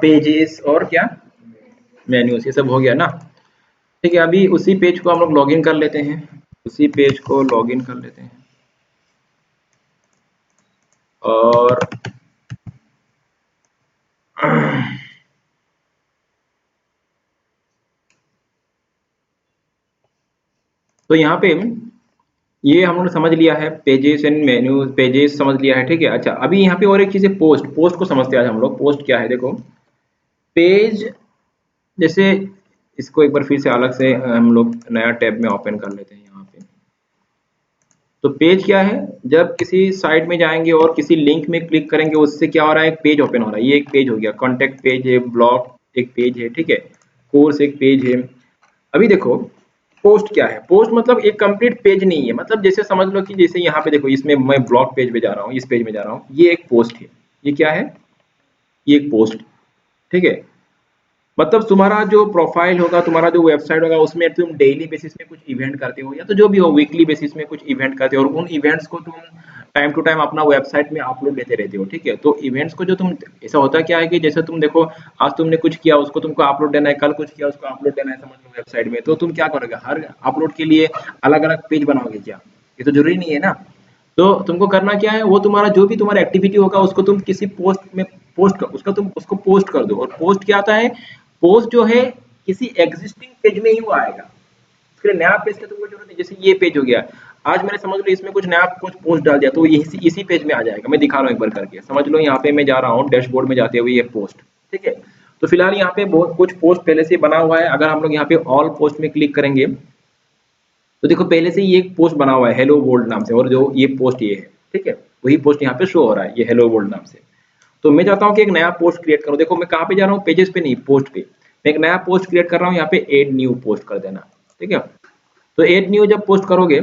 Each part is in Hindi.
पेजेस और क्या मेन्यूज, ये सब हो गया ना। ठीक है, अभी उसी पेज को हम लोग लॉगिन कर लेते हैं, उसी पेज को लॉगिन कर लेते हैं और तो यहाँ पे ये हम लोगों ने समझ लिया है, पेजेस एंड मेन्यू, पेजेस समझ लिया है। ठीक है, अच्छा अभी यहाँ पे और एक चीज है, पोस्ट। पोस्ट को समझते हैं आज हम लोग। पोस्ट क्या है, देखो पेज, जैसे इसको एक बार फिर से अलग से हम लोग नया टैब में ओपन कर लेते हैं यहाँ पे। तो पेज क्या है, जब किसी साइट में जाएंगे और किसी लिंक में क्लिक करेंगे, उससे क्या हो रहा है, एक पेज ओपन हो रहा है। ये एक पेज हो गया, कॉन्टेक्ट पेज है, ब्लॉग एक पेज है, ठीक है, कोर्स एक पेज है। अभी देखो पोस्ट क्या है, पोस्ट मतलब एक कंप्लीट पेज नहीं है, मतलब जैसे समझ लो कि जैसे यहाँ पे देखो, इसमें मैं ब्लॉग पेज पे जा रहा हूँ, इस पेज में जा रहा हूँ, ये एक पोस्ट है। ये क्या है, ये एक पोस्ट, ठीक है। मतलब तुम्हारा जो प्रोफाइल होगा, तुम्हारा जो वेबसाइट होगा, उसमें तुम डेली बेसिस में कुछ इवेंट करते हो, या तो जो भी हो वीकली बेसिस में कुछ इवेंट करते हो, और उन इवेंट्स को तुम टाइम टू टाइम अपना वेबसाइट में अपलोड देते रहते हो। ठीक है, तो इवेंट्स को जो तुम, ऐसा होता क्या है कि जैसे तुम देखो, आज तुमने कुछ किया, उसको तुमको अपलोड देना है, कल कुछ किया, उसको अपलोड देना है, समझ लो वेबसाइट में। तो तुम क्या करोगे, हर अपलोड के लिए अलग अलग पेज बनाओगे क्या? ये तो जरूरी नहीं है ना। तो तुमको करना क्या है, वो तुम्हारा जो भी तुम्हारा एक्टिविटी होगा, उसको तुम किसी पोस्ट में पोस्ट कर, उसका तुम उसको पोस्ट कर दो। और पोस्ट क्या आता है, पोस्ट जो है किसी एग्जिस्टिंग पेज में ही वो आएगा, उसके लिए नया पेज की तुमको जरूरत नहीं। जैसे ये पेज हो गया, आज मैंने समझ लो इसमें कुछ नया कुछ पोस्ट डाल दिया, तो ये इसी पेज में आ जाएगा। मैं दिखा रहा हूँ एक बार करके, समझ लो यहाँ पे मैं जा रहा हूँ डैशबोर्ड में जाते हुए, ये पोस्ट, ठीक है। तो फिलहाल यहाँ पे बहुत कुछ पोस्ट पहले से बना हुआ है। अगर हम लोग यहाँ पे ऑल पोस्ट में क्लिक करेंगे, तो देखो पहले से ही एक पोस्ट बना हुआ है हेलो वर्ल्ड नाम से, और जो ये पोस्ट ये है, ठीक है, वही पोस्ट यहाँ पे शो हो रहा है, ये हेलो वर्ल्ड नाम से। तो मैं चाहता हूँ कि एक नया पोस्ट क्रिएट करूँ। देखो मैं कहाँ पे जा रहा हूँ, पेजेस पे नहीं, पोस्ट पे। मैं एक नया पोस्ट क्रिएट कर रहा हूँ, यहाँ पे एड न्यू पोस्ट कर देना, ठीक है। तो एड न्यू जब पोस्ट करोगे,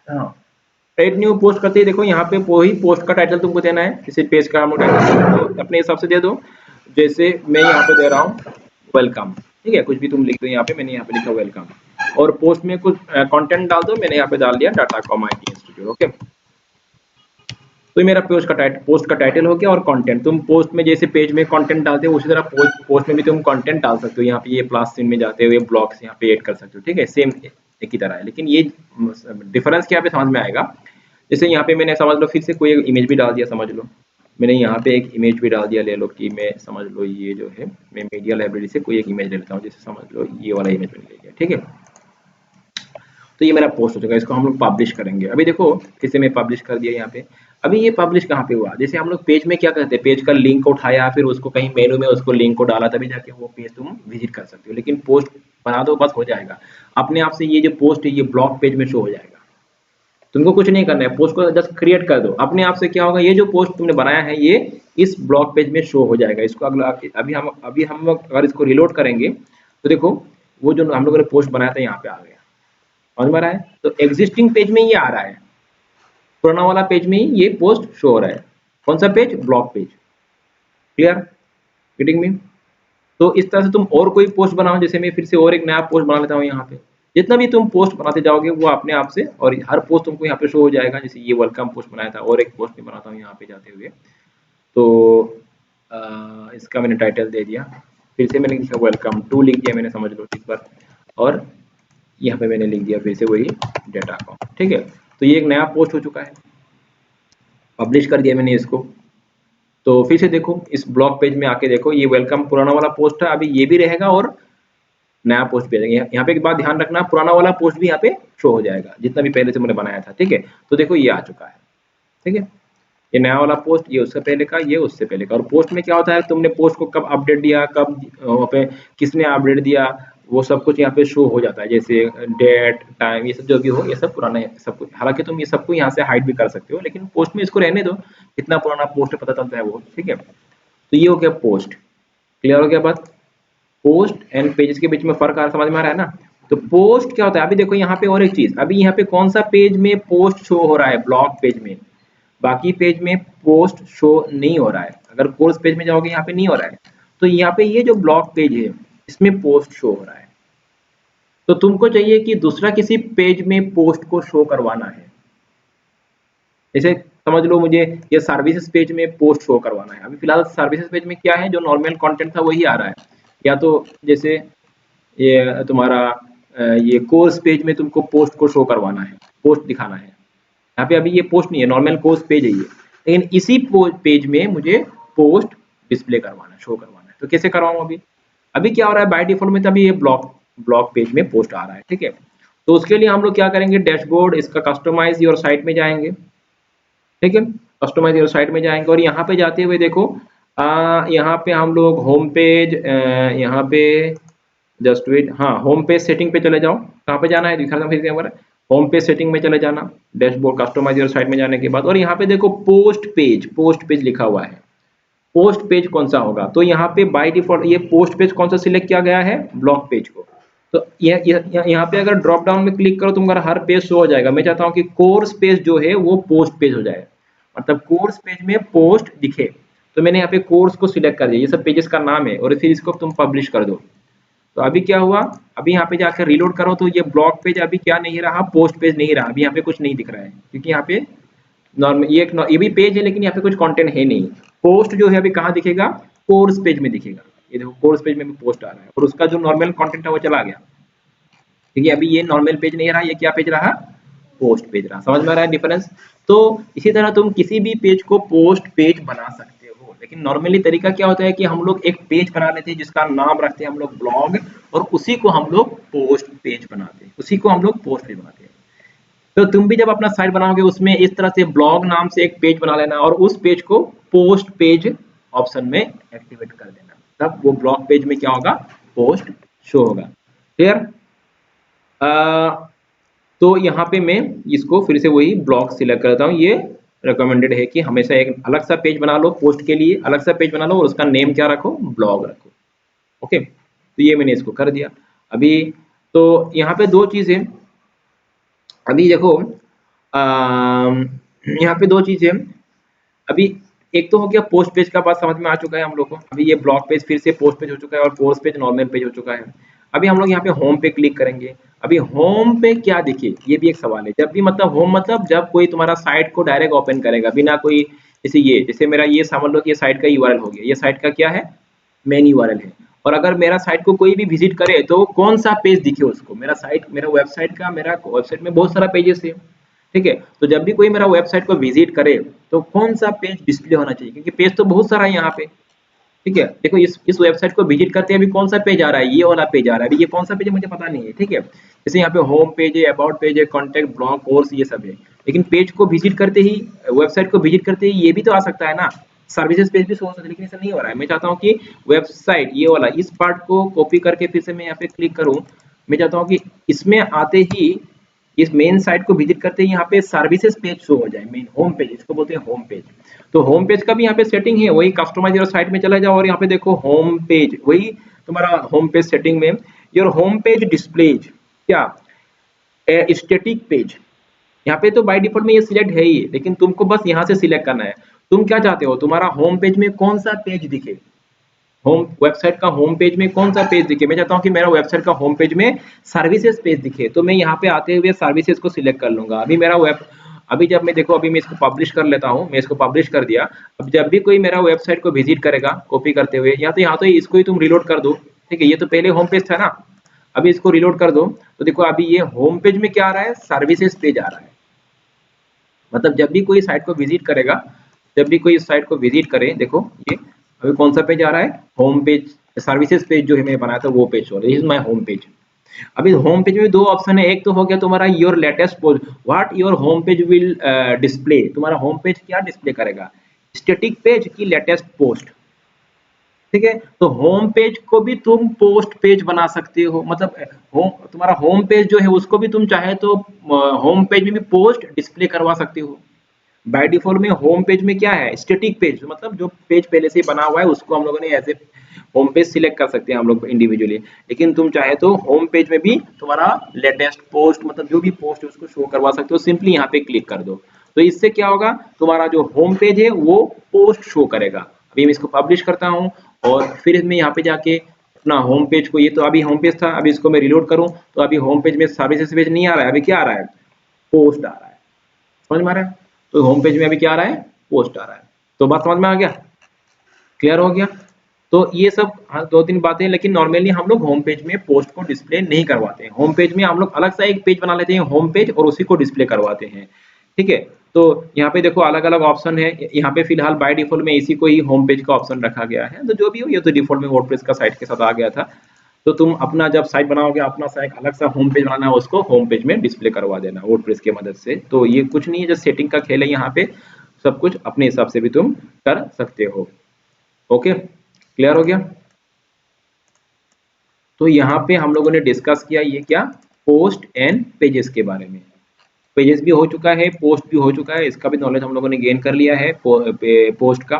हाँ, एड न्यू पोस्ट करते ही देखो यहाँ पे वही पोस्ट का टाइटल तुमको देना है, किसी पेज का हम लोग टाइटल तो अपने हिसाब से दे दो। जैसे मैं यहाँ पे दे रहा हूँ वेलकम, ठीक है, कुछ भी तुम लिख दो यहाँ पे, मैंने यहाँ पे लिखा वेलकम। और पोस्ट में कुछ कंटेंट डाल दो, मैंने यहाँ पे डाल दिया data com IT institute, okay. तो ये मेरा पोस्ट का टाइटल हो गया। और कंटेंट, तुम पोस्ट में जैसे पेज में कंटेंट डालते हो, उसी तरह पोस्ट में भी तुम कंटेंट डाल सकते हो। यहाँ पे ये प्लस सीन में जाते हुए ब्लॉग्स यहाँ पे ऐड कर सकते हो, ठीक है, सेम एक ही तरह है। लेकिन ये डिफरेंस क्या पे समझ में आएगा, जैसे यहाँ पे मैंने समझ लो फिर से कोई एक इमेज भी डाल दिया, समझ लो मैंने यहाँ पे एक इमेज भी डाल दिया। ले लो कि मैं समझ लो ये जो है, मैं मीडिया लाइब्रेरी से कोई एक इमेज ले लेता हूँ, जैसे समझ लो ये वाला इमेज मैंने ले लिया, ठीक है। तो ये मेरा पोस्ट हो चुका है, इसको हम लोग पब्लिश करेंगे। अभी देखो फिर से मैं पब्लिश कर दिया यहाँ पे। अभी ये पब्लिश कहाँ पे हुआ, जैसे हम लोग पेज में क्या करते हैं, पेज का लिंक को उठाया, फिर उसको कहीं मेनू में उसको लिंक को डाला, तभी जाके वो पेज तुम विजिट कर सकते हो। लेकिन पोस्ट बना दो बस हो जाएगा अपने आप से। ये जो पोस्ट है ये ब्लॉग पेज में शो हो जाएगा, तुमको कुछ नहीं करना है, पोस्ट को जस्ट क्रिएट कर दो। अपने आप से क्या होगा, ये जो पोस्ट तुमने बनाया है ये इस ब्लॉग पेज में शो हो जाएगा। इसको अगला अभी हम लोग अगर इसको रिलोड करेंगे, तो देखो वो जो हम लोगों ने पोस्ट बनाया था यहाँ पे आ गया, समझ में आ रहा है। तो एग्जिस्टिंग पेज में ये आ रहा है, पुराना वाला पेज में ही ये पोस्ट शो हो रहा है। कौन सा page, blog page, clear, getting me. तो इस तरह से तुम और कोई पोस्ट बनाओ, जैसे मैं फिर से और एक नया पोस्ट बना लेता हूँ यहाँ पे। जितना भी तुम पोस्ट बनाते जाओगे वो अपने आप से, और हर पोस्ट तुमको यहाँ पे शो हो जाएगा। जैसे ये वेलकम पोस्ट बनाया था, और एक पोस्ट मैं बनाता हूँ यहाँ पे जाते हुए, तो इसका मैंने टाइटल दे दिया, फिर से मैंने लिखा वेलकम टू लिख दिया मैंने, समझ लो इस बार। और यहाँ पे मैंने लिख दिया फिर से वही डेटा को, ठीक है। तो ये एक नया पोस्ट हो चुका है, पब्लिश कर दिया मैंने इसको। तो फिर से देखो इस ब्लॉग पेज में आके देखो, ये वेलकम पुराना वाला पोस्ट है, अभी ये भी रहेगा और नया पोस्ट भी आ जाएगा। यहाँ पे एक बात ध्यान रखना, पुराना वाला पोस्ट भी यहाँ पे शो हो जाएगा जितना भी पहले से मैंने बनाया था, ठीक है। तो देखो ये आ चुका है, ठीक है, ये नया वाला पोस्ट, ये उससे पहले का, ये उससे पहले का। और पोस्ट में क्या होता है, तुमने पोस्ट को कब अपडेट दिया, कब वहाँ पे किसने अपडेट दिया, वो सब कुछ यहाँ पे शो हो जाता है। जैसे डेट टाइम ये सब जो भी हो, ये सब पुराना सब कुछ। हालांकि तुम ये सबको यहाँ से हाइड भी कर सकते हो, लेकिन पोस्ट में इसको रहने दो, कितना पुराना पोस्ट है पता चलता है वो, ठीक है। तो ये हो गया पोस्ट, क्लियर हो गया बात। पोस्ट एंड पेजेस के बीच में फर्क आ समझ में आ रहा है ना। तो पोस्ट क्या होता है, अभी देखो यहाँ पे और एक चीज, अभी यहाँ पे कौन सा पेज में पोस्ट शो हो रहा है, ब्लॉग पेज में। बाकी पेज में पोस्ट शो नहीं हो रहा है, अगर कोर्स पेज में जाओगे यहाँ पे नहीं हो रहा है। तो यहाँ पे ये जो ब्लॉग पेज है इसमें पोस्ट शो हो रहा है। तो तुमको चाहिए कि दूसरा किसी पेज में पोस्ट को शो करवाना है, जैसे समझ लो मुझे ये सर्विसेज पेज में पोस्ट शो करवाना है। अभी फिलहाल सर्विसेज पेज में क्या है, जो नॉर्मल कंटेंट था वही आ रहा है, या तो जैसे ये तुम्हारा ये कोर्स पेज में तुमको पोस्ट को शो करवाना है, पोस्ट दिखाना है। यहाँ पे अभी ये पोस्ट नहीं है, नॉर्मल कोर्स पेज है ये, लेकिन इसी पेज में मुझे पोस्ट डिस्प्ले करवाना है, शो करवाना है। तो कैसे करवाऊँ अभी? अभी क्या हो रहा है, बाय डिफॉल्ट में तभी ये ब्लॉग पेज में पोस्ट आ रहा है, ठीक है। तो उसके लिए हम लोग क्या करेंगे, डैशबोर्ड इसका कस्टमाइज योर साइट में जाएंगे, ठीक है। कस्टमाइज योर साइट में जाएंगे और यहाँ पे जाते हुए देखो यहाँ पे हम लोग होम पेज, यहाँ पे जस्ट वेट, हाँ होम पेज सेटिंग पे चले जाओ। कहाँ पे जाना है दिखा रहा हूँ फिर से एक बार, होम पेज सेटिंग में चले जाना, डैशबोर्ड कस्टमाइज योर साइट में जाने के बाद, और यहाँ पे देखो पोस्ट पेज लिखा हुआ है। पोस्ट पेज कौन सा होगा, तो यहाँ पे बाय डिफॉल्ट ये पोस्ट पेज कौन सा सिलेक्ट किया गया है, ब्लॉग पेज को। तो यहाँ पे अगर ड्रॉप डाउन में क्लिक करो तुम्हारा हर पेज शो हो जाएगा। मैं चाहता हूँ कि कोर्स पेज जो है वो पोस्ट पेज हो जाए, मतलब कोर्स पेज में पोस्ट दिखे। तो मैंने यहाँ पे कोर्स को सिलेक्ट कर दिया, ये सब पेजेस का नाम है, और फिर इसको तुम पब्लिश कर दो। तो अभी क्या हुआ, अभी यहाँ पे जाकर रीलोड करो तो ये ब्लॉग पेज अभी क्या नहीं रहा, पोस्ट पेज नहीं रहा। अभी यहाँ पे कुछ नहीं दिख रहा है, क्योंकि यहाँ पे नॉर्मल ये भी पेज है, लेकिन यहाँ पे कुछ कंटेंट है नहीं। पोस्ट जो है अभी कहाँ दिखेगा, कोर्स पेज में दिखेगा। ये देखो कोर्स पेज में भी पोस्ट आ रहा है, और उसका जो नॉर्मल कंटेंट है वो चला गया, क्योंकि अभी ये नॉर्मल पेज नहीं रहा, ये क्या पेज रहा, पोस्ट पेज रहा। समझ में आ रहा है डिफरेंस? तो इसी तरह तुम किसी भी पेज को पोस्ट पेज बना सकते हो, लेकिन नॉर्मली तरीका क्या होता है कि हम लोग एक पेज बना लेते हैं जिसका नाम रखते हैं हम लोग ब्लॉग, और उसी को हम लोग पोस्ट पेज बनाते हैं, उसी को हम लोग पोस्ट पेज बनाते हैं। तो तुम भी जब अपना साइट बनाओगे उसमें इस तरह से ब्लॉग नाम से एक पेज बना लेना, और उस पेज को पोस्ट पेज ऑप्शन में एक्टिवेट कर देना, तब वो ब्लॉग पेज में क्या होगा, पोस्ट शो होगा। क्लियर? तो यहाँ पे मैं इसको फिर से वही ब्लॉग सिलेक्ट करता हूँ। ये रिकमेंडेड है कि हमेशा एक अलग सा पेज बना लो, पोस्ट के लिए अलग सा पेज बना लो, और उसका नेम क्या रखो, ब्लॉग रखो। ओके, तो ये मैंने इसको कर दिया। अभी तो यहाँ पे दो चीजें, अभी देखो यहाँ पे दो चीजें। अभी एक तो हो गया पोस्ट पेज का, बात समझ में आ चुका है हम लोग को। अभी ये ब्लॉग पेज फिर से पोस्ट पेज हो चुका है, और पोस्ट पेज नॉर्मल पेज हो चुका है। अभी हम लोग यहाँ पे होम पे क्लिक करेंगे। अभी होम पे क्या दिखे, ये भी एक सवाल है। जब भी मतलब होम मतलब जब कोई तुम्हारा साइट को डायरेक्ट ओपन करेगा बिना कोई, जैसे मेरा ये समझ लो कि ये साइट का यूआरएल हो गया, ये साइट का क्या है, मेन यूआरएल है। और अगर मेरा साइट को कोई भी विजिट करे तो कौन सा पेज दिखे उसको, मेरा वेबसाइट का, मेरा वेबसाइट में बहुत सारा पेजेस है, ठीक है। तो जब भी कोई मेरा वेबसाइट को विजिट करे तो कौन सा पेज डिस्प्ले होना चाहिए, क्योंकि पेज तो बहुत सारा है यहाँ पे, ठीक है। देखो इस वेबसाइट को विजिट करते हैं, अभी कौन सा पेज आ रहा है, ये वाला पेज आ रहा है। अभी ये कौन सा पेज है मुझे पता नहीं है, ठीक है। जैसे यहाँ पे होम पेज है, अबाउट पेज है, कॉन्टेक्ट, ब्लॉग, कोर्स, ये सब है। लेकिन पेज को विजिट करते ही, वेबसाइट को विजिट करते ही ये भी तो आ सकता है ना, सर्विसेज पेज भी शो हो सकता है, लेकिन ऐसा नहीं हो रहा है। मैं चाहता हूँ कि वेबसाइट ये वाला इस पार्ट को कॉपी करके फिर से मैं यहाँ पे क्लिक करूँ। मैं चाहता हूँ कि इसमें आते ही, इस मेन साइट को विजिट करते ही यहाँ पे सर्विसेज पेज शो हो जाए, मेन होम पेज, इसको बोलते हैं होम पेज। तो होम पेज का भी यहाँ पे सेटिंग है, वही कस्टमाइज योर साइट में चला जाओ, और यहाँ पे देखो होम पेज, वही तुम्हारा होम पेज सेटिंग में योर होम पेज डिस्प्लेज क्या, स्टैटिक पेज। यहाँ पे तो बाय डिफॉल्ट में ये सिलेक्ट है ही, लेकिन तुमको बस यहाँ से सिलेक्ट करना है। तुम क्या चाहते हो, तुम्हारा होम पेज में कौन सा पेज दिखे, होम वेबसाइट का होम पेज में कौन सा पेज दिखे। मैं चाहता हूँ कि मेरा वेबसाइट का होम पेज में सर्विसेज पेज दिखे, तो मैं यहाँ पे आते हुए सर्विसेज को सिलेक्ट कर लूंगा। अभी जब मैं देखो, अभी मैं इसको पब्लिश कर लेता हूँ, मैं इसको पब्लिश कर दिया। अब जब भी कोई मेरा वेबसाइट को विजिट करेगा कॉपी करते हुए, यहाँ तो इसको ही तुम रिलोड कर दो, ठीक है। ये तो पहले होम पेज था ना, अभी इसको रिलोड कर दो तो देखो अभी ये होम पेज में क्या आ रहा है, सर्विसेज पेज आ रहा है। मतलब जब भी कोई साइट को विजिट करेगा, जब भी कोई साइट को विजिट करे, देखो ये अभी कौन सा पेज आ रहा है, होम पेज, सर्विसेज पेज जो है मैंने बनाया था वो पेज हो रहा है, this is my home page. अभी होम पेज में दो ऑप्शन है, एक तो हो गया तुम्हारा your latest post, what your home page will display, तुम्हारा होम पेज क्या डिस्प्ले करेगा, स्टैटिक पेज की लेटेस्ट पोस्ट, ठीक है। तो होम पेज को भी तुम पोस्ट पेज बना सकते हो, मतलब तुम्हारा होम पेज जो है उसको भी तुम चाहे तो होम पेज में भी पोस्ट डिस्प्ले करवा सकते हो। बाय डिफॉल्ट में होम पेज में क्या है, स्टैटिक पेज, मतलब जो पेज पहले से बना हुआ है उसको हम लोगों ने ऐसे होम पेज सिलेक्ट कर सकते हैं हम लोग इंडिविजुअली। लेकिन तुम चाहे तो होम पेज में भी तुम्हारा लेटेस्ट पोस्ट, मतलब जो भी पोस्ट है उसको शो करवा सकते हो, सिंपली यहाँ पे क्लिक कर दो। तो इससे क्या होगा, तुम्हारा जो होम पेज है वो पोस्ट शो करेगा। अभी मैं इसको पब्लिश करता हूँ, और फिर मैं यहाँ पे जाके अपना होम पेज को, ये तो अभी होम पेज था, अभी इसको मैं रिलोड करूँ तो अभी होम पेज में सर्विसेज पेज नहीं आ रहा है, अभी क्या आ रहा है, पोस्ट आ रहा है। समझ में आ रहा है? तो होम पेज में अभी क्या आ रहा है, पोस्ट आ रहा है। तो बात समझ में आ गया, क्लियर हो गया। तो ये सब दो तीन बातें, लेकिन नॉर्मली हम लोग होम पेज में पोस्ट को डिस्प्ले नहीं करवाते हैं। होम पेज में हम लोग अलग सा एक पेज बना लेते हैं होम पेज, और उसी को डिस्प्ले करवाते हैं, ठीक है। तो यहाँ पे देखो अलग अलग ऑप्शन है, यहाँ पे फिलहाल बाय डिफॉल्ट में इसी को ही होम पेज का ऑप्शन रखा गया है। तो जो भी हो, ये तो डिफॉल्ट में वर्डप्रेस का साइट के साथ आ गया था। तो तुम अपना जब साइट बनाओगे, अपना साइट अलग सा होम पेज बनाना है, उसको होम पेज में डिस्प्ले करवा देना वर्डप्रेस की मदद से। तो ये कुछ नहीं है, जो सेटिंग का खेल है, यहाँ पे सब कुछ अपने हिसाब से भी तुम कर सकते हो। ओके, क्लियर हो गया। तो यहाँ पे हम लोगों ने डिस्कस किया ये क्या, पोस्ट एंड पेजेस के बारे में। पेजेस भी हो चुका है, पोस्ट भी हो चुका है, इसका भी नॉलेज हम लोगों ने गेन कर लिया है पोस्ट का।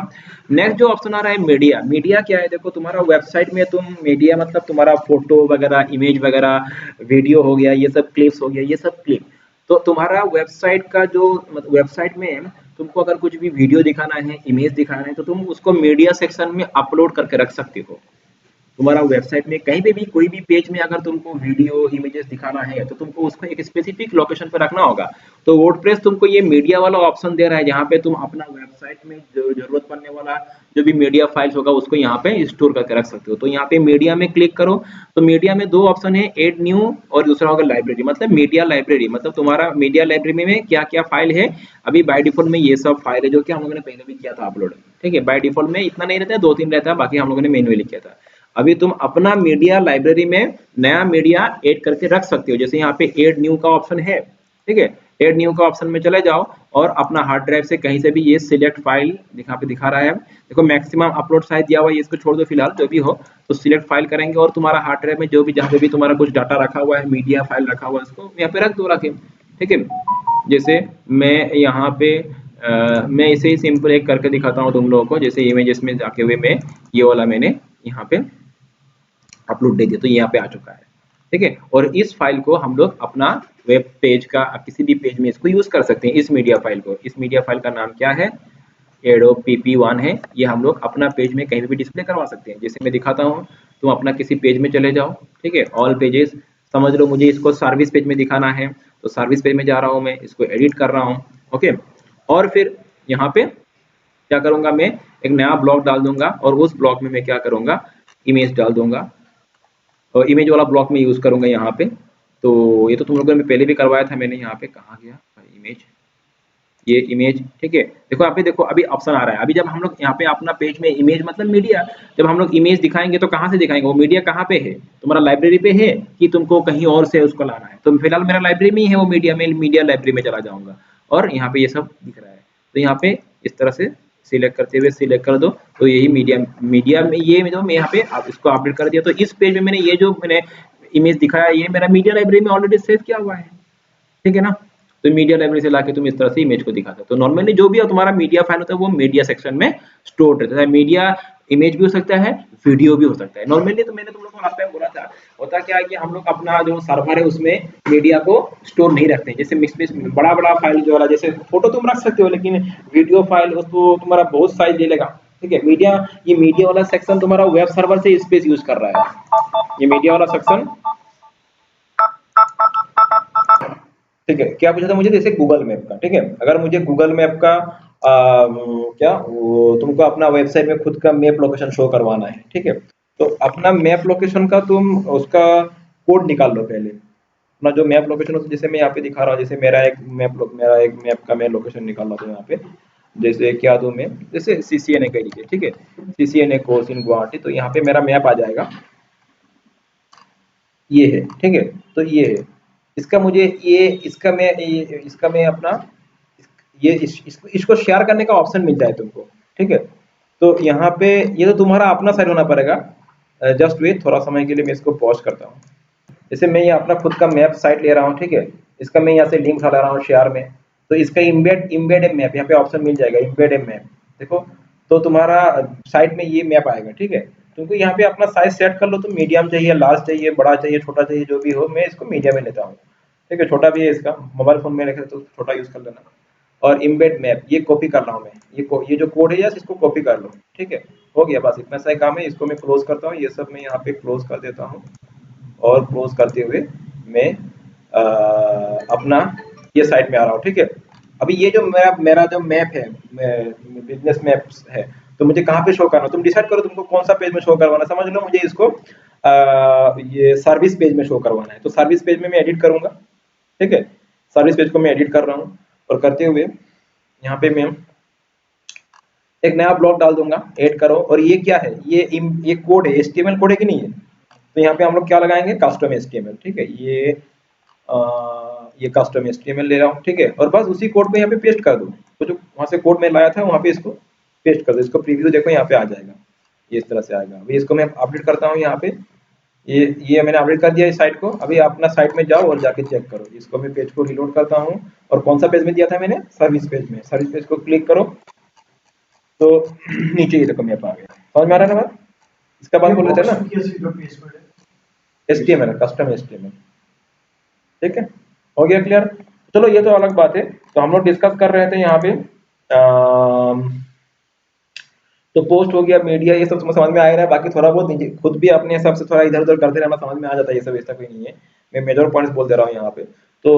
नेक्स्ट जो ऑप्शन आ रहा है मीडिया। मीडिया क्या है, देखो तुम्हारा वेबसाइट में तुम मीडिया मतलब तुम्हारा फोटो वगैरह, इमेज वगैरह, वीडियो हो गया, ये सब क्लिप्स हो गया, ये सब क्लिप। तो तुम्हारा वेबसाइट का जो वेबसाइट में तुमको अगर कुछ भी वीडियो दिखाना है, इमेज दिखाना है, तो तुम उसको मीडिया सेक्शन में अपलोड करके रख सकते हो। तुम्हारा वेबसाइट में कहीं पे भी कोई भी पेज में अगर तुमको वीडियो इमेजेस दिखाना है, तो तुमको उसको एक स्पेसिफिक लोकेशन पर रखना होगा। तो वर्डप्रेस तुमको ये मीडिया वाला ऑप्शन दे रहा है, जहाँ पे तुम अपना वेबसाइट में जो जरूरत पड़ने वाला जो भी मीडिया फाइल्स होगा उसको यहाँ पे स्टोर करके रख सकते हो। तो यहाँ पे मीडिया में क्लिक करो। तो मीडिया में दो ऑप्शन है, एड न्यू और दूसरा होगा लाइब्रेरी, मतलब मीडिया लाइब्रेरी, मतलब तुम्हारा मीडिया लाइब्रेरी में क्या क्या फाइल है। अभी बाय डिफॉल्ट में ये सब फाइल है जो कि हम लोगों ने पहले भी किया था अपलोड, ठीक है। बाय डिफॉल्ट में इतना नहीं रहता है, 2-3 रहता है, बाकी हम लोगों ने मैन्युअली किया था। अभी तुम अपना मीडिया लाइब्रेरी में नया मीडिया ऐड करके रख सकते हो। जैसे यहाँ पे ऐड न्यू का ऑप्शन है, ठीक है। ऐड न्यू का ऑप्शन में चले जाओ और अपना हार्ड ड्राइव से कहीं से भी ये सिलेक्ट फाइल दिखा रहा है, देखो मैक्सिमम अपलोड साइज दिया हुआ है, इसको छोड़ दो फिलहाल जो भी हो। तो सिलेक्ट फाइल करेंगे और तुम्हारा हार्ड ड्राइव में जो भी जहाँ पे भी तुम्हारा कुछ डाटा रखा हुआ है, मीडिया फाइल रखा हुआ है, उसको यहाँ पे रख दो रखे, ठीक है। जैसे मैं यहाँ पे मैं इसे ही सिंपल एक करके दिखाता हूँ तुम लोगों को। जैसे इमेजेस में जाके हुए मैं ये वाला मैंने यहाँ पे अपलोड दे दिया, तो यहाँ पे आ चुका है, ठीक है। और इस फाइल को हम लोग अपना वेब पेज का किसी भी पेज में इसको यूज कर सकते हैं। इस मीडिया फाइल को, इस मीडिया फाइल का नाम क्या है, एडोब PP1 है। ये हम लोग अपना पेज में कहीं भी डिस्प्ले करवा सकते हैं। जैसे मैं दिखाता हूँ, तुम अपना किसी पेज में चले जाओ, ठीक है। ऑल पेजेस समझ लो, मुझे इसको सर्विस पेज में दिखाना है, तो सर्विस पेज में जा रहा हूँ, मैं इसको एडिट कर रहा हूँ, ओके। और फिर यहाँ पे क्या करूंगा, मैं एक नया ब्लॉक डाल दूंगा, और उस ब्लॉक में मैं क्या करूंगा, इमेज डाल दूंगा, और इमेज वाला ब्लॉक में यूज करूंगा यहाँ पे। तो ये तो तुम लोगों ने पहले भी करवाया था मैंने। यहाँ पे कहाँ गया इमेज, ये इमेज, ठीक है। देखो यहाँ पे, देखो अभी ऑप्शन आ रहा है। अभी जब हम लोग यहाँ पे अपना पेज में इमेज मतलब मीडिया, जब हम लोग इमेज दिखाएंगे तो कहाँ से दिखाएंगे, वो मीडिया कहाँ पे है, तुम्हारा लाइब्रेरी पे है कि तुमको कहीं और से उसको लाना है। तो फिलहाल मेरा लाइब्रेरी में ही है वो मीडिया, में मीडिया लाइब्रेरी में चला जाऊंगा और यहाँ पे ये सब दिख रहा है। तो यहाँ पे इस तरह से सिलेक्ट करते हुए सिलेक्ट कर दो, तो यही मीडिया में ये जो मैं यहाँ पे आप इसको अपडेट कर दिया। तो इस पेज में मैंने ये जो मैंने इमेज दिखाया, ये मेरा मीडिया लाइब्रेरी में ऑलरेडी सेव किया हुआ है, ठीक है ना। तो मीडिया लाइब्रेरी से लाके तुम इस तरह से इमेज को दिखा सकते हो। तो नॉर्मली जो भी तुम्हारा मीडिया फाइल होता है वो मीडिया सेक्शन में स्टोर रहता है। मीडिया इमेज भी हो सकता है, वीडियो भी हो सकता है। नॉर्मली तो मैंने तुम लोगों को लास्ट टाइम बोला था, होता क्या है कि हम लोग अपना जो सर्वर है उसमें मीडिया को स्टोर नहीं रखते। जैसे मिक्स बड़ा बड़ा फाइल जो वाला, जैसे फोटो तुम रख सकते हो, लेकिन वीडियो फाइल उसको तुम्हारा बहुत साइज ले लेगा, ठीक है। मीडिया, ये मीडिया वाला सेक्शन तुम्हारा वेब सर्वर से स्पेस यूज कर रहा है, ये मीडिया वाला सेक्शन, ठीक है। क्या पूछा था मुझे, जैसे गूगल मैप का, ठीक है। अगर मुझे गूगल मैप का क्या वो तुमको अपना वेबसाइट में खुद का मैप लोकेशन शो करवाना है, ठीक है। तो अपना मैप लोकेशन का तुम उसका कोड निकाल लो पहले। अपना जो मैप लोकेशन होता है, जैसे मैं यहाँ पे दिखा रहा हूँ, जैसे मेरा एक मैप का मैं लोकेशन निकाल रहा हूँ यहाँ पे। जैसे क्या दूं मैं, जैसे CCNA कह लीजिए, ठीक है। CCNA कोर्स इन गुवाहाटी, तो यहाँ पे मेरा मैप आ जाएगा, ये है, ठीक है। तो ये है, इसका मुझे ये इसका मैं अपना ये इसको शेयर करने का ऑप्शन मिल जाए तुमको, ठीक है। तो यहाँ पे ये तो तुम्हारा अपना साइड होना पड़ेगा। जस्ट वेट, थोड़ा समय के लिए मैं इसको पॉज करता हूँ। जैसे मैं ये अपना खुद का मैप साइट ले रहा हूँ, ठीक है। इसका मैं यहाँ से लिंक उठा ले रहा हूँ शेयर में। तो इसका इम्बेड ए मैप, यहाँ पे ऑप्शन मिल जाएगा इम्बेड ए मैप, देखो। तो तुम्हारा साइट में ये मैप आएगा, ठीक है। तुमको यहाँ पे अपना साइज सेट कर लो, तो मीडियम चाहिए, लार्ज चाहिए, बड़ा चाहिए, छोटा चाहिए, जो भी हो। मैं इसको मीडियम में लेता हूँ, ठीक है। छोटा भी है इसका, मोबाइल फोन में रखे तो छोटा यूज कर लेना। और इम्बेड मैप ये कॉपी कर रहा हूँ मैं, ये जो कोड है यस, इसको कॉपी कर लो, ठीक है। हो गया, बस इतना सा ही काम है। इसको मैं क्लोज करता हूँ, ये सब मैं यहाँ पे क्लोज कर देता हूँ। और क्लोज करते हुए मैं अपना ये साइट में आ रहा हूँ, ठीक है। अभी ये जो मेरा जो मैप है, बिजनेस मैप्स है, तो मुझे कहाँ पे शो करना, तुम डिसाइड करो तुमको कौन सा पेज में शो करवाना। समझ लो मुझे इसको ये सर्विस पेज में शो करवाना है, तो सर्विस पेज में मैं एडिट करूंगा। ठीक है, सर्विस पेज को मैं एडिट कर रहा हूँ, और करते हुए यहाँ पे मैं एक नया ब्लॉक डाल दूंगा, ऐड करो। और ये क्या है, ये कोड है, एचटीएमएल कोड है कि नहीं है, तो यहाँ पे हम लोग क्या लगाएंगे, कस्टम एचटीएमएल। ठीक है, ये कस्टम एचटीएमएल ले रहा हूँ। ठीक है, और बस उसी कोड को यहाँ पे पेस्ट कर दो, तो जो वहां से कोड में लाया था वहां पे इसको पेस्ट कर दो। इसको प्रीव्यू देखो, यहाँ पे आ जाएगा, ये इस तरह से आएगा। अभी इसको मैं अपडेट करता हूँ यहाँ पे, ये मैंने अपडेट कर दिया इस साइट को। अभी अपना साइट में जाओ और जाके चेक करो। इसको मैं पेज को रिलोड करता हूँ, और कौन सा पेज में दिया था मैंने, सर्विस पेज में। सर्विस पेज को क्लिक करो तो नीचे ये देखो मैप आ गया। समझ में आ रहा है ना बात, इसका बात बोल रहे थे ना, एचटीएमएल, कस्टम एचटीएमएल। ठीक है, हो गया क्लियर। चलो ये तो अलग बात है। तो हम लोग डिस्कस कर रहे थे यहाँ पे तो पोस्ट हो गया, मीडिया, ये सब समझ में आ रहा है। बाकी थोड़ा बहुत खुद भी अपने हिसाब से थोड़ा इधर उधर करते रहना, समझ में आ जाता है ये सब, ऐसा कोई नहीं है। मैं मेजर पॉइंट्स बोल दे रहा हूँ यहाँ पे। तो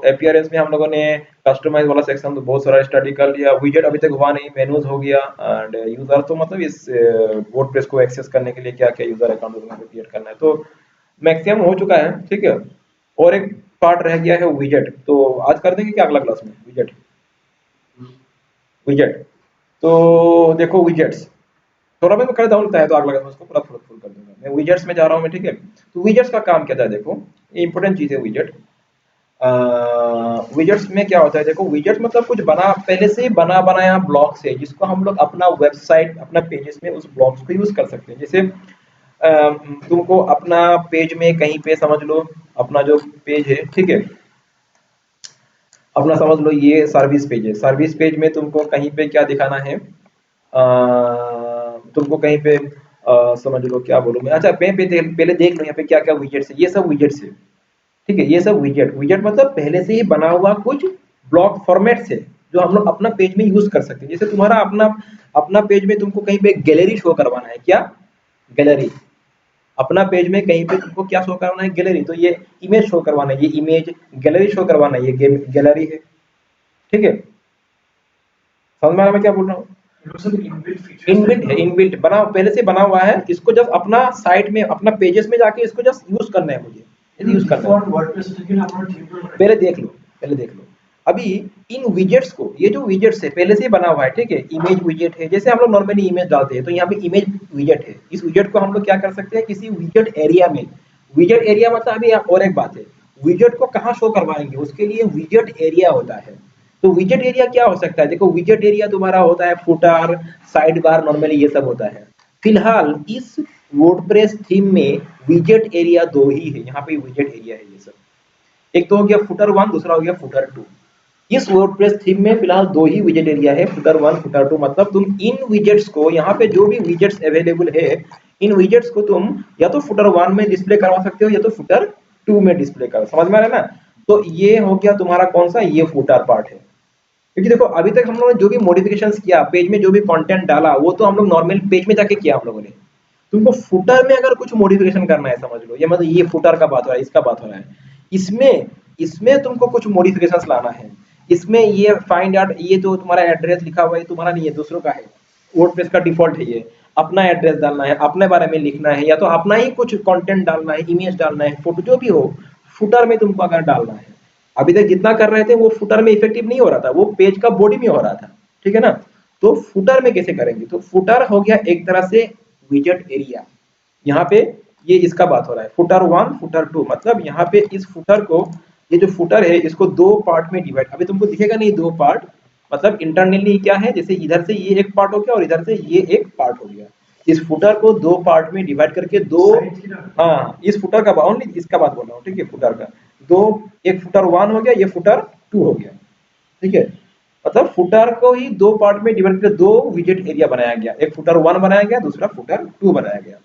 अपीयरेंस में हम लोगों ने कस्टमाइज वाला सेक्शन तो बहुत सारा स्टडी कर लिया। विजेट अभी तक हुआ नहीं, मेनूज हो गया। एंड यूजर तो मतलब इस वर्डप्रेस को एक्सेस करने के लिए क्या क्या यूजर अकाउंट क्रिएट करना है, तो मैक्सिमम हो चुका है। ठीक है, और एक पार्ट रह गया है विजेट, तो आज कर देंगे क्या अगला क्लास में विजेट। विजेट तो देखो, विजेट्स थोड़ा मैं कर डाउन है, तो अगला क्लास में उसको पूरा फुल कर दूंगा। मैं विजेट्स में जा रहा हूँ मैं। ठीक है, तो विजेट्स का काम क्या था, देखो ये इंपॉर्टेंट चीज है विजेट। विजेट्स में क्या होता है, देखो विजेट्स मतलब कुछ बना, पहले से बना बनाया ब्लॉक्स है, जिसको हम लोग अपना वेबसाइट, अपना पेजेस में उस ब्लॉक्स को यूज कर सकते हैं। जैसे तुमको अपना पेज में कहीं पे समझ लो, अपना जो पेज है, ठीक है, अपना समझ लो ये सर्विस पेज है। सर्विस पेज में तुमको कहीं पे क्या दिखाना है, तुमको कहीं पे समझ लो क्या बोलूं मैं, अच्छा पहले देख लो यहाँ पे क्या क्या विजेट्स है। ये सब विजेट्स है। ठीक है, ये सब विजेट, विजेट मतलब पहले से ही बना हुआ कुछ ब्लॉक फॉर्मेट से, जो हम लोग अपना पेज में यूज कर सकते हैं। जैसे तुम्हारा अपना अपना पेज में तुमको कहीं पे गैलरी शो करवाना है, क्या गैलरी, अपना पेज में कहीं पे तुमको क्या शो करवाना है, गैलरी। तो ये इमेज शो करवाना है, ये इमेज गैलरी शो करवाना है, ये गैलरी है। ठीक है, समझ में आ रहा मैं क्या बोल रहा हूँ। इनबिल्ट है, इनबिल्ट बना, पहले से बना हुआ है। इसको जब अपना साइट में, अपना पेजेस में जाके इसको जस्ट यूज करना है मुझे, यूज करना है। पहले देख लो, पहले देख लो। अभी इन विजेट्स को, ये जो विजेट्स है पहले से ही बना हुआ है। ठीक है, इमेज विजेट है, जैसे हम लोग नॉर्मली इमेज डालते हैं, तो यहाँ पे इमेज विजेट है। इस विजेट को हम लोग क्या कर सकते हैं, किसी विजेट एरिया में, विजेट एरिया मतलब अभी और एक बात है, विजेट को कहाँ शो करवाएंगे, उसके लिए विजेट एरिया होता है। तो विजेट एरिया क्या हो सकता है, देखो विजेट एरिया तुम्हारा होता है फुटर, साइड बार, नॉर्मली ये सब होता है। फिलहाल इस वर्डप्रेस थीम में विजेट एरिया दो ही है, यहाँ पे विजेट एरिया है ये सब। एक तो हो गया फुटर वन, दूसरा हो गया फुटर टू। इस वर्डप्रेस थीम में फिलहाल दो ही विजेट एरिया है, फुटर वन, फुटर टू। मतलब तुम इन विजेट्स को, यहाँ पे जो भी विजेट्स अवेलेबल है, इन विजेट्स को तुम या तो फुटर वन में डिस्प्ले करवा सकते हो, या तो फुटर टू में डिस्प्ले करो। समझ में आ रहा है ना। तो ये हो गया तुम्हारा कौन सा, ये फुटर पार्ट है। क्योंकि देखो अभी तक हम लोगों ने जो भी मॉडिफिकेशंस किया, पेज में जो भी कंटेंट डाला, वो तो हम लोग नॉर्मल पेज में जाके किया हम लोगों ने। तुमको फुटर में अगर कुछ मॉडिफिकेशन करना है, समझ लो ये मतलब ये फुटर का बात हो रहा है, इसका बात हो रहा है, इसमें इसमें तुमको कुछ मॉडिफिकेशंस लाना है। इसमें ये फाइंड आउट, ये जो तुम्हारा एड्रेस लिखा हुआ है, तुम्हारा नहीं है, दूसरों का है। वर्डप्रेस का डिफॉल्ट है ये। अपना एड्रेस डालना है, अपने बारे में लिखना है, या तो अपना ही कुछ कंटेंट डालना है, इमेज डालना है, फोटो, जो भी हो, फुटर में तुमको अगर डालना है। अभी तक जितना कर रहे थे वो फुटर में इफेक्टिव नहीं हो रहा था, वो पेज का बॉडी में हो रहा था। ठीक है ना। तो फुटर में कैसे करेंगे, तो फुटर हो गया एक तरह से विजेट एरिया। यहाँ पे ये इसका बात हो रहा है, फुटर वन, फुटर टू। मतलब यहाँ पे इस फुटर को, ये जो फुटर है इसको दो पार्ट में डिवाइड, अभी तुमको दिखेगा नहीं दो पार्ट, मतलब इंटरनली क्या है, जैसे इधर से ये एक पार्ट हो गया और इधर से ये एक पार्ट हो गया। इस फुटर को दो पार्ट में डिवाइड करके दो, हाँ इस फुटर का बाउंड, इसका बात बोल रहा हूँ। ठीक है, फुटर का दो, एक फुटर वन हो गया, ये फुटर टू हो गया। ठीक है, मतलब फुटर को ही दो पार्ट में डिवाइड करके दो विजेट एरिया बनाया गया, एक फुटर वन बनाया गया, दूसरा फुटर टू बनाया गया।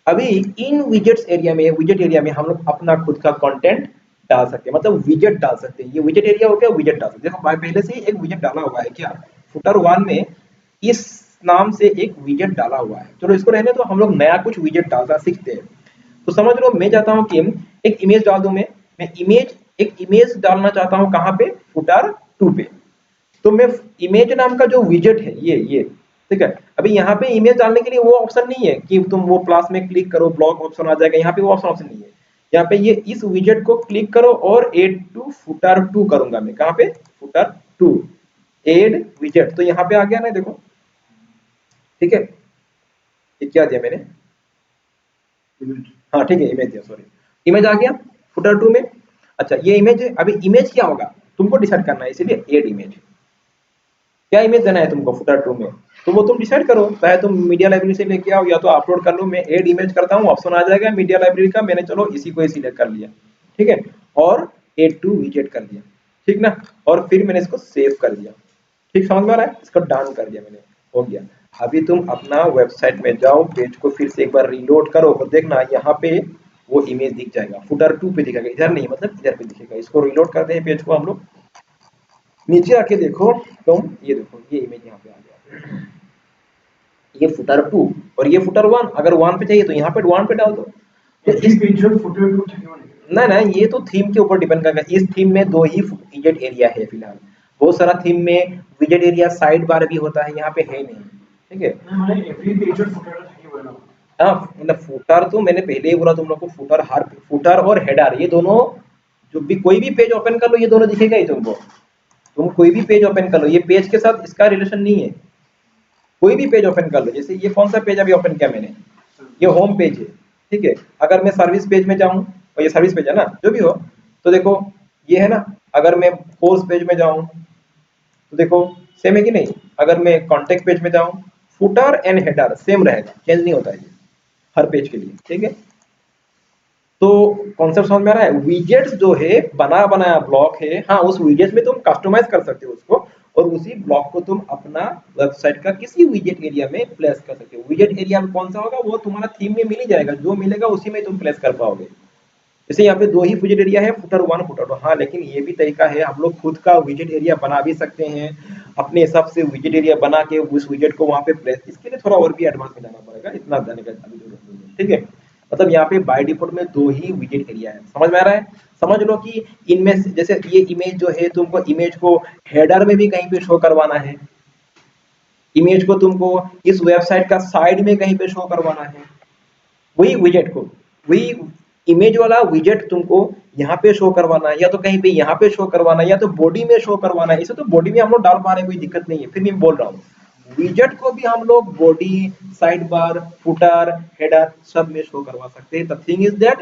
अभी इन विजेट्स एरिया में, विजेट एरिया में हम लोग अपना खुद का कंटेंट डाल सकते हैं, मतलब विजेट डाल सकते हैं। ये विजेट एरिया हो गया, विजेट डाल सकते हैं। देखो पहले से ही एक विजेट डाला हुआ है, क्या फुटर वन में इस नाम से एक विजेट डाला हुआ है। चलो इसको रहने तो, हम लोग नया कुछ विजेट डालना सीखते हैं। तो समझ लो मैं चाहता हूं कि एक इमेज डाल दूं, मैं इमेज, एक इमेज डालना चाहता हूं कहां पे, फुटर टू पे। तो मैं इमेज नाम का जो विजेट है ये ठीक है, अभी यहाँ पे इमेज डालने के लिए वो ऑप्शन नहीं है कि तुम वो प्लस में क्लिक करो ब्लॉक ऑप्शन आ जाएगा, यहाँ पे वो ऑप्शन नहीं है। यहाँ पे ये इस विजेट को क्लिक करो और एड टू फुटर 2 करूंगा मैं, कहाँ पे फुटर 2 एड विजेट, तो यहाँ पे आ गया ना देखो, ठीक है। ये क्या दिया मैंने, हाँ ठीक है इमेज दिया, सॉरी इमेज आ गया फुटर 2 में। अच्छा ये इमेज है, अभी इमेज क्या होगा तुमको डिसाइड करना है, इसीलिए एड इमेज, क्या इमेज देना है तुमको फुटर 2 में, तो वो तुम डिसाइड करो, चाहे तुम मीडिया लाइब्रेरी से लेके आओ या तो अपलोड कर लो। मैं एड इमेज करता हूँ, ऑप्शन आ जाएगा मीडिया लाइब्रेरी का, मैंने चलो इसी को ही सिलेक्ट कर लिया, ठीक है, और एड टू विजेट कर दिया, ठीक ना, और फिर मैंने इसको सेव कर दिया, ठीक समझ में आ रहा है, इसको डाउन कर दिया मैंने, हो गया। अभी तुम अपना वेबसाइट में जाओ, पेज को फिर से एक बार रीलोड करो तो देखना यहाँ पे वो इमेज दिख जाएगा, फुटर 2 पे दिखेगा, इधर नहीं मतलब इधर पे दिखेगा। इसको रीलोड करते हैं पेज को हम लोग, नीचे आके देखो तुम, ये देखो ये इमेज यहाँ पे आ गया, ये फुटर 2 और ये फुटर 1, अगर 1 पे चाहिए तो यहाँ पे 1 पे डाल दो। तो इस पेज में फुटर 2 ना ना, ये तो थीम के ऊपर डिपेंड करेगा, इस थीम में 2 ही विजेट एरिया है फिलहाल, बहुत सारा थीम में विजेट एरिया साइड बार भी होता है, यहाँ पे है नहीं, ठीक है। हाँ मतलब फुटर तो मैंने पहले ही बोला तुम लोग को, फुटर हर फुटर और हेडर ये दोनों, जो भी कोई भी पेज ओपन कर लो ये दोनों दिखेगा ही तुमको, तुम कोई भी पेज ओपन कर लो, ये पेज के साथ इसका रिलेशन नहीं है, कोई भी पेज ओपन कर लो, जैसे ये कौन सा पेज अभी ओपन किया मैंने, ये होम पेज है, ठीक है। अगर मैं सर्विस पेज में जाऊं, और ये सर्विस पेज है ना जो भी हो, तो देखो ये है ना, अगर मैं कोर्स पेज में जाऊं तो देखो सेम है कि नहीं, अगर मैं कॉन्टेक्ट पेज में जाऊं, फुटर एंड हेडर सेम रहेगा, चेंज नहीं होता है ये हर पेज के लिए, ठीक है। तो कॉन्सेप्ट समझ में आ रहा है। विजेट्स जो है बना बनाया ब्लॉक है, हाँ उस विजेट में तुम कस्टमाइज कर सकते हो उसको, और उसी ब्लॉक को तुम अपना वेबसाइट का किसी विजेट एरिया में प्लेस कर सकते हो। विजेट एरिया में कौन सा होगा वो तुम्हारा थीम में मिल ही जाएगा, जो मिलेगा उसी में तुम प्लेस कर पाओगे। जैसे यहाँ पे 2 ही विजेट एरिया है, फुटर 1 फुटर 2, हाँ लेकिन ये भी तरीका है, हम लोग खुद का विजेट एरिया बना भी सकते हैं, अपने हिसाब से विजेट एरिया बना के उस विजेट को वहां पे प्लेस, इसके लिए थोड़ा और भी एडवांस में जाना पड़ेगा, इतना जाने का अभी जरूरत नहीं है, ठीक है। मतलब यहाँ पे बाय डिफॉल्ट में 2 ही विजेट एरिया है, समझ में आ रहा है। समझ लो कि इनमें जैसे ये इमेज जो है, तुमको इमेज को हेडर में भी कहीं पे शो करवाना है, इमेज को तुमको इस वेबसाइट का साइड में कहीं पे शो करवाना है, वही विजेट को, वही इमेज वाला विजेट तुमको यहाँ पे शो करवाना है, या तो कहीं पे यहाँ पे शो करवाना है, या तो बॉडी में शो करवाना है। इसे तो बॉडी में हम लोग डाल पा रहे हैं, कोई दिक्कत नहीं है, फिर मैं बोल रहा हूँ विजेट को भी हम लोग body, side bar, footer, header सब में शो करवा सकते हैं। द थिंग इज दैट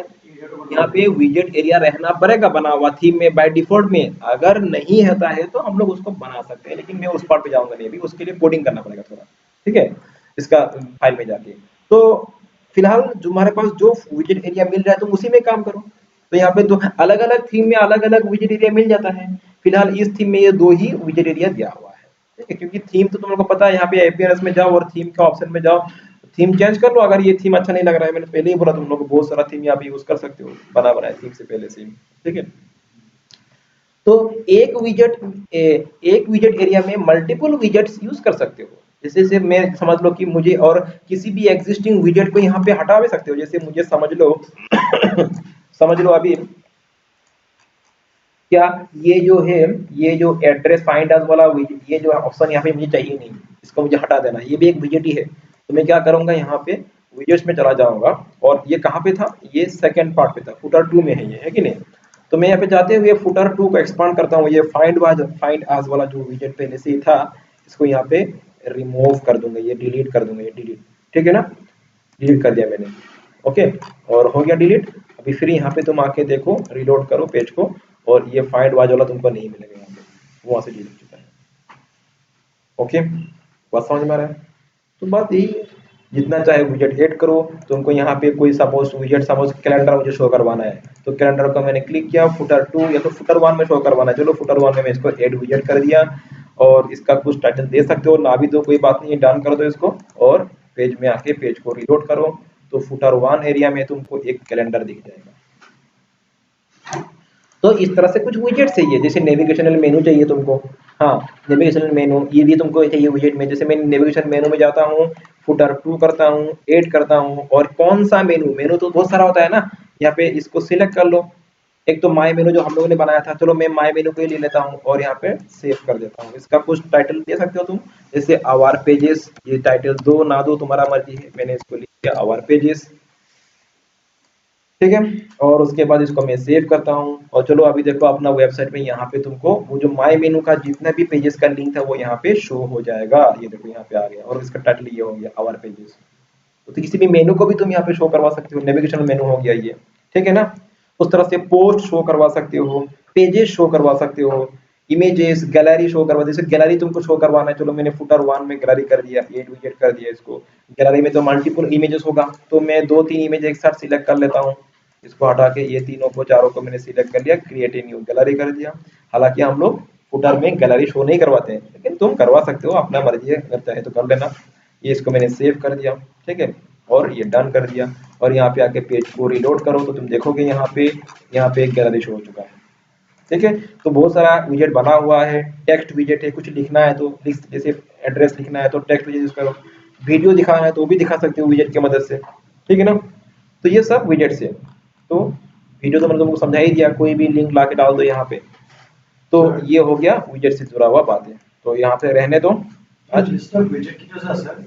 यहाँ पे विजेट एरिया रहना पड़ेगा बना हुआ थीम में बाय डिफॉल्ट में, अगर नहीं होता है तो हम लोग उसको बना सकते हैं, लेकिन मैं उस पार्ट पे जाऊंगा नहीं, अभी उसके लिए कोडिंग करना पड़ेगा थोड़ा, ठीक है, इसका फाइल में जाके। तो फिलहाल जो हमारे पास जो विजेट एरिया मिल रहा है तुम उसी में काम करो। तो यहाँ पे तो अलग अलग थीम में अलग अलग विजेट एरिया मिल जाता है, फिलहाल इस थीम में ये 2 ही विजेट एरिया दिया हुआ है, ठीक है, क्योंकि थीम तो तुम लोग को पता है, यहाँ पे अपीयरेंस में जाओ और थीम का ऑप्शन में जाओ, थीम चेंज कर लो, अगर ये थीम अच्छा नहीं लग रहा है, मैंने पहले ही बोला तुम लोग को बहुत सारा थीम यहाँ पे यूज कर सकते हो बना बनाए थीम से पहले से, ठीक है। तो एक विजेट एरिया में मल्टीपल विजेट्स यूज कर सकते हो, जैसे से मैं समझ लो कि मुझे और किसी भी एग्जिस्टिंग विजेट को यहाँ पे हटा भी सकते हो, जैसे मुझे समझ लो समझ लो अभी क्या ये जो है, ये जो एड्रेस फाइंड अस वाला ये जो ऑप्शन यहाँ पे मुझे चाहिए नहीं, इसको मुझे हटा देना, ये भी एक विजेट ही है। तो मैं क्या करूंगा, यहाँ पे विजेट्स में चला जाऊंगा, और ये कहाँ पे था, ये सेकंड पार्ट पे था, फुटर 2 में है ये, है कि नहीं। तो मैं यहाँ पे जाते हुए फुटर 2 को एक्सपांड करता हूँ, ये फाइंड अस वाला जो विजेट पहले से ही था, इसको यहाँ पे रिमूव कर दूंगा, ये डिलीट कर दूंगा, ये डिलीट, ठीक है ना, डिलीट कर दिया मैंने, ओके, और हो गया डिलीट। अभी फिर यहाँ पे तुम आके देखो, रीलोड करो पेज को, और ये फाइंड वाज वाला तुमको नहीं मिलेगा यहाँ पे, वो वहां से डिलीट हो चुका है, ओके, बात समझ में आ रहा है। तो बात यही है, जितना चाहे विजेट ऐड करो, तुमको यहाँ पे कोई सपोज विजेट, सपोज कैलेंडर मुझे शो करवाना है, तो कैलेंडर को मैंने क्लिक किया, फुटर 2 या तो फुटर 1 में शो करवाना है, चलो फुटर 1 में मैं इसको ऐड विजेट कर दिया, और इसका कुछ टाइटल दे सकते हो ना भी, तो कोई बात नहीं है, डन कर दो इसको, और पेज में आके पेज को रीलोड करो, तो फुटर 1 एरिया में तुमको एक कैलेंडर दिख जाएगा। तो इस तरह से कुछ विजेट चाहिए, जैसे नेविगेशनल मेनू चाहिए तुमको, हाँ नेविगेशनल मेनू ये भी तुमको चाहिए विजेट में, जैसे मैं नेविगेशन मेनू में जाता हूँ, फुटर 2 करता हूँ, ऐड करता हूँ, और कौन सा मेनू, मेनू तो बहुत सारा होता है ना, यहाँ पे इसको सिलेक्ट कर लो, एक तो माय मेनू जो हम लोगों ने बनाया था, चलो मैं माय मेनू को ही ले लेता हूँ और यहाँ पे सेव कर देता हूँ। इसका कुछ टाइटल दे सकते हो तुम, जैसे आवर पेजेस, ये टाइटल दो ना दो तुम्हारा मर्जी है, मैंने इसको लिख दिया आवर पेजेस, ठीक है। और उसके बाद इसको मैं सेव करता हूँ और चलो अभी देखो अपना वेबसाइट में यहाँ पे तुमको वो जो माय मेनू का जितना भी पेजेस का लिंक था वो यहाँ पे शो हो जाएगा। ये देखो यहाँ पे आ गया और इसका टाइटल ये हो गया आवर पेजेस। तो किसी भी मेनू को भी तुम यहाँ पे शो करवा सकते हो, नेविगेशन मेनू हो गया ये, ठीक है ना। उस तरह से पोस्ट शो करवा सकते हो, पेजेस शो करवा सकते हो, इमेजेस गैलरी शो करवा, जैसे गैलरी तुमको शो करवाना है, चलो मैंने फुटर 1 में गैलरी कर दिया, 8 विजेट कर दिया इसको। गैलरी में तो मल्टीपल इमेजेस होगा, तो मैं 2-3 इमेज एक साथ सिलेक्ट कर लेता हूँ। इसको हटा के ये तीनों को चारों को मैंने सिलेक्ट कर लिया, क्रिएट ए न्यू गैलरी कर दिया। हालांकि हम लोग फुटर में गैलरी शो नहीं करवाते हैं, लेकिन तुम करवा सकते हो, अपना मर्जी है, अगर चाहे तो कर लेना। ये इसको मैंने सेव कर दिया, ठीक है, और ये डन कर दिया। और यहाँ पे आके पेज को रीलोड करो तो तुम देखोगे यहाँ पे एक गैलरी शो हो चुका है, ठीक है। तो बहुत सारा विजेट बना हुआ है, टेक्स्ट विजेट है, कुछ लिखना है तो जैसे एड्रेस लिखना है तो टेक्स्ट विजेट यूज करो, वीडियो दिखाना है तो वो भी दिखा सकते हो विजेट की मदद से, ठीक है ना। तो ये सब विजेट से, तो वीडियो तो मैंने तुमको समझा ही दिया, कोई भी लिंक ला के डाल दो यहाँ पे। तो ये हो गया विजेट से जुड़ा हुआ बातें, तो यहाँ पे रहने दो आज। विजेट की कसं असेल